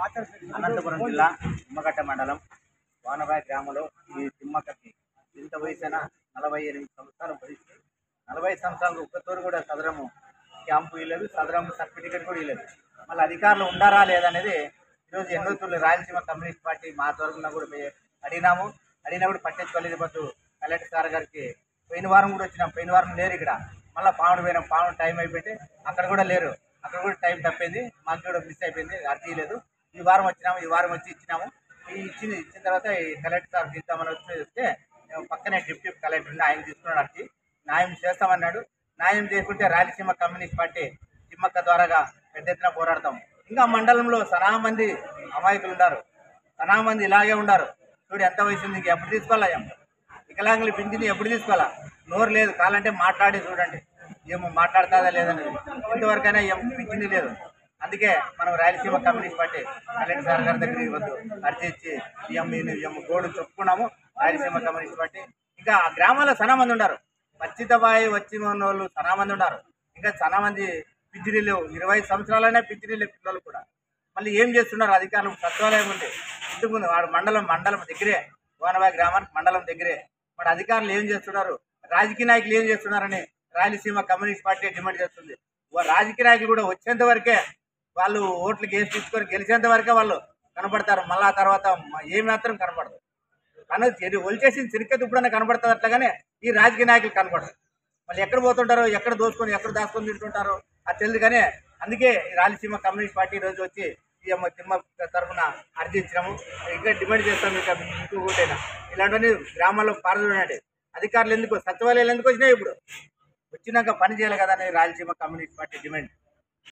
అనంతపురం జిల్లా నిమ్మగట్ట మండలం వానబాయి గ్రామంలో ఈ తిమ్మక్కకి ఇంత వయసైన 48 సంవత్సరాలు వయసు. 40 సంవత్సరాలకు ఒక్కతూరు కూడా సదరము క్యాంపు ఇవ్వలేదు, సదరము సర్టిఫికేట్ కూడా ఇవ్వలేదు. మళ్ళీ అధికారులు ఉండారా లేదనేది ఈరోజు ఎన్నోతూరులో రాయలసీమ కమ్యూనిస్ట్ పార్టీ మా తరఫున కూడా అడిగినప్పుడు పట్టించుకోలేదు. బట్ కలెక్టర్ సార్ గారికి పోయిన వారం కూడా వచ్చినాం, పోయిన వారం లేరు ఇక్కడ. మళ్ళీ పావుడు పోయినాం, పావుడు టైం అయిపోయింది, అక్కడ కూడా లేరు, అక్కడ కూడా టైం తప్పింది, మాకు కూడా మిస్ అయిపోయింది, అర్జీ లేదు. ఈ వారం వచ్చినాము, ఈ వారం వచ్చి ఇచ్చినాము. ఇచ్చిన తర్వాత ఈ కలెక్టర్ సార్ తీద్దామని వస్తే పక్కనే డిప్యూటీ కలెక్టర్ ఉంది, ఆయన తీసుకున్నాడు అర్జీ. న్యాయం చేస్తామన్నాడు. న్యాయం చేసుకుంటే రాయలసీమ కమ్యూనిస్ట్ పార్టీ తిమ్మక్క ద్వారాగా పెద్ద ఎత్తున పోరాడతాం. ఇంకా మండలంలో సనా మంది అమాయకులు ఉన్నారు, సనా మంది ఇలాగే ఉన్నారు. చూడు ఎంత వయసు ఉంది, ఎప్పుడు తీసుకోవాలా? వికలాంగులు పింఛని ఎప్పుడు తీసుకోవాలా? నోరు లేదు, కాలంటే మాట్లాడి చూడండి ఏమో మాట్లాడుతుందా లేదనేది. ఇంతవరకైనా ఏం పింఛని లేదు. అందుకే మనం Rayalaseema communist party collector sir గారి దగ్గరికి వద్దు అర్జీ ఇచ్చి గోడు చెప్పుకున్నాము. రాయలసీమ కమ్యూనిస్ట్ పార్టీ ఇంకా గ్రామాల్లో చాలా మంది ఉన్నారు, పచ్చితబాయి వచ్చిన వాళ్ళు చాలా మంది ఉన్నారు. ఇంకా చాలా మంది పింఛనీ లేవు, 20 సంవత్సరాలైనా పింఛనీ లేవు పిల్లలు కూడా. మళ్ళీ ఏం చేస్తున్నారు అధికారులు? సచివాలయం ఉంది ఇంటి ముందు, వాడు మండలం దగ్గరే, వానబాయి గ్రామానికి మండలం దగ్గరే. వాడు అధికారులు ఏం చేస్తున్నారు, రాజకీయ నాయకులు ఏం చేస్తున్నారని రాయలసీమ కమ్యూనిస్ట్ పార్టీ డిమాండ్ చేస్తుంది. రాజకీయ నాయకులు కూడా వచ్చేంత వరకే, వాళ్ళు ఓట్లు కేసు తీసుకొని గెలిచేంత వరకే వాళ్ళు కనపడతారు. మళ్ళీ ఆ తర్వాత ఏ మాత్రం కనపడదు. కానీ ఒలిచేసిన చిరికెత్తి ఇప్పుడన్నా కనపడుతుంది, అట్లాగానే ఈ రాజకీయ నాయకులు కనపడరు. మళ్ళీ ఎక్కడ పోతుంటారో, ఎక్కడ ఎక్కడ దాచుకొని తింటుంటారో అది తెలియదు. కానీ అందుకే రాయలసీమ కమ్యూనిస్ట్ పార్టీ ఈరోజు వచ్చి తిమ్మ తరఫున అర్జీ ఇచ్చినాము. ఇంకా డిమాండ్ చేస్తాం, ఇంకా ఇంకొకటైనా ఇలాంటివన్నీ గ్రామాల్లో పారదూడండి. అధికారులు ఎందుకు, సచివాలయాలు ఎందుకు వచ్చినాయి? ఇప్పుడు వచ్చినాక పని చేయాలి కదా అని రాయలసీమ కమ్యూనిస్ట్ పార్టీ డిమాండ్.